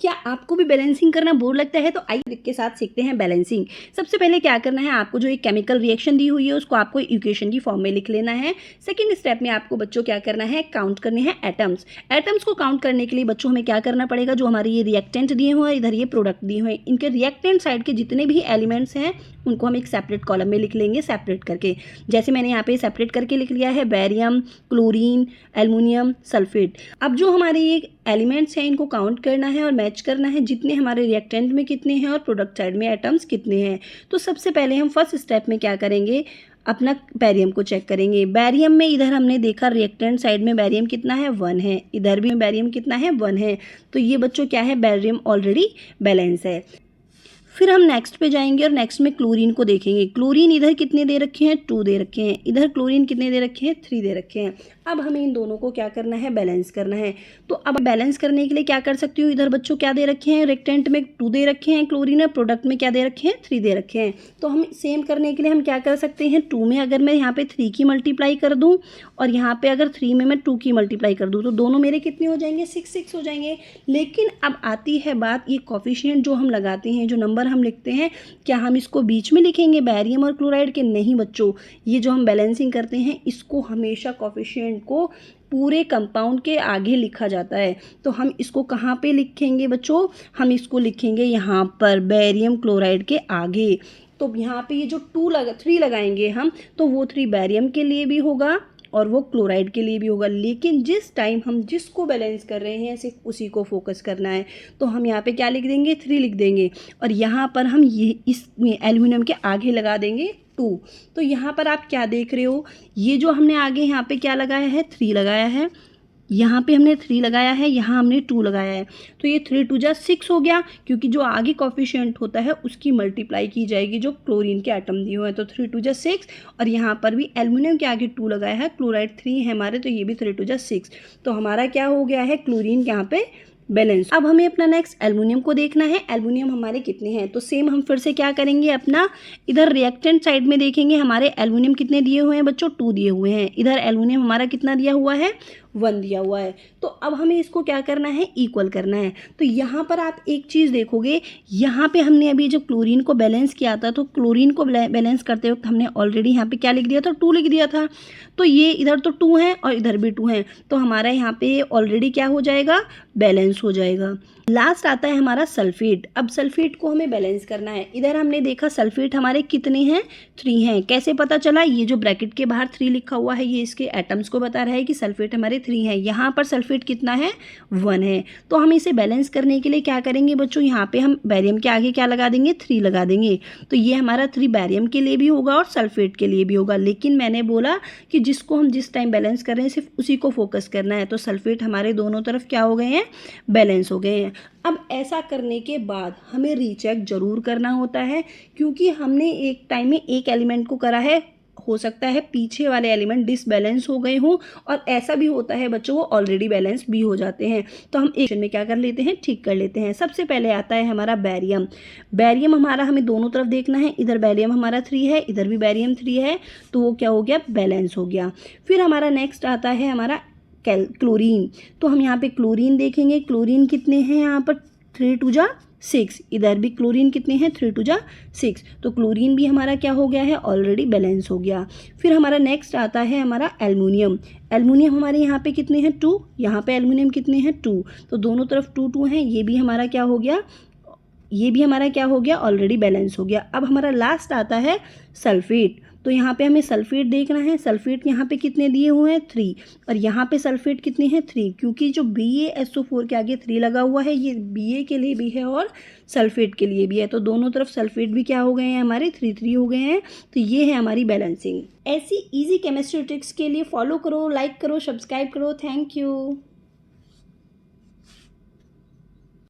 क्या आपको भी बैलेंसिंग करना बोर लगता है? तो आइए के साथ सीखते हैं बैलेंसिंग। सबसे पहले क्या करना है, आपको जो एक केमिकल रिएक्शन दी हुई है उसको आपको इक्वेशन की फॉर्म में लिख लेना है। सेकंड स्टेप में आपको बच्चों क्या करना है, काउंट करने हैं एटम्स। एटम्स को काउंट करने के लिए बच्चों हमें क्या करना पड़ेगा, जो हमारे ये रिएक्टेंट दिए हुए हैं, इधर ये प्रोडक्ट दिए हुए हैं, इनके रिएक्टेंट साइड के जितने भी एलिमेंट्स हैं उनको हम एक सेपरेट कॉलम में लिख लेंगे सेपरेट करके। जैसे मैंने यहाँ पे सेपरेट करके लिख लिया है, बैरियम, क्लोरीन, एल्युमिनियम, सल्फेट। अब जो हमारे ये एलिमेंट्स हैं इनको काउंट करना है और मैच करना है, जितने हमारे रिएक्टेंट में कितने हैं और प्रोडक्ट साइड में एटम्स कितने हैं। तो सबसे पहले हम फर्स्ट स्टेप में क्या करेंगे, अपना बैरियम को चेक करेंगे। बैरियम में इधर हमने देखा रिएक्टेंट साइड में बैरियम कितना है, 1 है। इधर भी बैरियम कितना है, 1 है। तो ये बच्चों क्या है, बैरियम ऑलरेडी बैलेंस है। फिर हम नेक्स्ट पे जाएंगे और नेक्स्ट में क्लोरीन को देखेंगे। क्लोरीन इधर कितने दे रखे हैं, 2 दे रखे हैं। इधर क्लोरीन कितने दे रखे हैं, 3 दे रखे हैं। अब हमें इन दोनों को क्या करना है, बैलेंस करना है। तो अब बैलेंस करने के लिए क्या कर सकती हूँ, इधर बच्चों क्या दे रखे हैं, रिएक्टेंट में 2 दे रखे हैं क्लोरीन है, प्रोडक्ट में क्या दे रखे हैं, 3 दे रखे हैं। तो हम सेम करने के लिए हम क्या कर सकते हैं, 2 में अगर मैं यहाँ पे 3 की मल्टीप्लाई कर दूँ और यहाँ पे अगर 3 में मैं 2 की मल्टीप्लाई कर दूँ तो दोनों मेरे कितने हो जाएंगे, 6 हो जाएंगे। लेकिन अब आती है बात, ये कोफिशिएंट जो हम लगाते हैं, जो नंबर हम लिखते हैं, क्या हम इसको बीच में लिखेंगे बैरियम और क्लोराइड के? नहीं बच्चों, ये जो हम बैलेंसिंग करते हैं इसको हमेशा कोफिशिएंट को पूरे कंपाउंड के आगे लिखा जाता है। तो हम इसको कहाँ पे लिखेंगे बच्चों, हम इसको लिखेंगे यहाँ पर बैरियम क्लोराइड के आगे। तो यहाँ पे ये जो 3 लगाएंगे हम, तो वो 3 बैरियम के लिए भी होगा और वो क्लोराइड के लिए भी होगा। लेकिन जिस टाइम हम जिसको बैलेंस कर रहे हैं सिर्फ उसी को फोकस करना है। तो हम यहाँ पे क्या लिख देंगे, 3 लिख देंगे और यहाँ पर हम ये इसमें एल्युमिनियम के आगे लगा देंगे 2। तो यहाँ पर आप क्या देख रहे हो, ये जो हमने आगे यहाँ पे क्या लगाया है, 3 लगाया है। यहाँ पे हमने 3 लगाया है, यहाँ हमने 2 लगाया है। तो ये 3 2 जा 6 हो गया, क्योंकि जो आगे कोफिशिएंट होता है उसकी मल्टीप्लाई की जाएगी जो क्लोरीन के एटम दिए हुए हैं। तो 3 2 जा 6 और यहाँ पर भी एल्युमिनियम के आगे 2 लगाया है, क्लोराइड 3 है हमारे, तो ये भी 3 2 जा 6। तो हमारा क्या हो गया है, क्लोरीन यहाँ पे बैलेंस। अब हमें अपना नेक्स्ट एल्युमिनियम को देखना है। एल्युमिनियम हमारे कितने हैं, तो सेम हम फिर से क्या करेंगे, अपना इधर रिएक्टेंट साइड में देखेंगे हमारे एल्युमिनियम कितने दिए हुए हैं बच्चों, 2 दिए हुए हैं। इधर एल्युमिनियम हमारा कितना दिया हुआ है, 1 दिया हुआ है। तो अब हमें इसको क्या करना है, इक्वल करना है। तो यहाँ पर आप एक चीज़ देखोगे, यहाँ पे हमने अभी जब क्लोरीन को बैलेंस किया था तो क्लोरीन को बैलेंस करते वक्त हमने ऑलरेडी यहाँ पे क्या लिख दिया था, 2 लिख दिया था। तो ये इधर तो 2 है और इधर भी 2 है, तो हमारा यहाँ पे ऑलरेडी क्या हो जाएगा, बैलेंस हो जाएगा। लास्ट आता है हमारा सल्फेट। अब सल्फेट को हमें बैलेंस करना है। इधर हमने देखा सल्फेट हमारे कितने हैं, 3 हैं। कैसे पता चला, ये जो ब्रैकेट के बाहर 3 लिखा हुआ है ये इसके एटम्स को बता रहा है कि सल्फेट हमारे 3 है। यहाँ पर सल्फेट कितना है, 1 है। तो हम इसे बैलेंस करने के लिए क्या करेंगे बच्चों, यहाँ पे हम बैरियम के आगे क्या लगा देंगे, 3 लगा देंगे। तो ये हमारा 3 बैरियम के लिए भी होगा और सल्फेट के लिए भी होगा। लेकिन मैंने बोला कि जिसको हम जिस टाइम बैलेंस कर रहे हैं सिर्फ उसी को फोकस करना है। तो सल्फेट हमारे दोनों तरफ क्या हो गए हैं, बैलेंस हो गए हैं। अब ऐसा करने के बाद हमें रीचेक जरूर करना होता है, क्योंकि हमने एक टाइम में एक एलिमेंट को करा है, हो सकता है पीछे वाले एलिमेंट डिसबैलेंस हो गए हों, और ऐसा भी होता है बच्चों, वो ऑलरेडी बैलेंस भी हो जाते हैं। तो हम एक में क्या कर लेते हैं, ठीक कर लेते हैं। सबसे पहले आता है हमारा बैरियम। बैरियम हमारा हमें दोनों तरफ देखना है, इधर बैरियम हमारा 3 है, इधर भी बैरियम 3 है, तो वो क्या हो गया, बैलेंस हो गया। फिर हमारा नेक्स्ट आता है हमारा क्लोरीन। तो हम यहाँ पे क्लोरीन देखेंगे, क्लोरीन कितने हैं यहाँ पर, 3 2 जा 6। इधर भी क्लोरीन कितने हैं, 3 2 जा 6। तो क्लोरीन भी हमारा क्या हो गया है, ऑलरेडी बैलेंस हो गया। फिर हमारा नेक्स्ट आता है हमारा एल्युमिनियम। एल्युमिनियम हमारे यहाँ पे कितने हैं, 2। यहाँ पे एल्युमिनियम कितने हैं, 2। तो दोनों तरफ 2 2 हैं। ये भी हमारा क्या हो गया, ये भी हमारा क्या हो गया, ऑलरेडी बैलेंस हो गया। अब हमारा लास्ट आता है सल्फेट। तो यहाँ पे हमें सल्फेट देखना है। सल्फेट यहाँ पे कितने दिए हुए हैं, 3, और यहाँ पे सल्फेट कितने हैं, 3। क्योंकि जो BaSO4 के आगे 3 लगा हुआ है, ये Ba के लिए भी है और सल्फेट के लिए भी है। तो दोनों तरफ सल्फेट भी क्या हो गए हैं, हमारे 3 3 हो गए हैं। तो ये है हमारी बैलेंसिंग। ऐसी ईजी केमिस्ट्री ट्रिक्स के लिए फॉलो करो, लाइक करो, सब्सक्राइब करो। Thank you.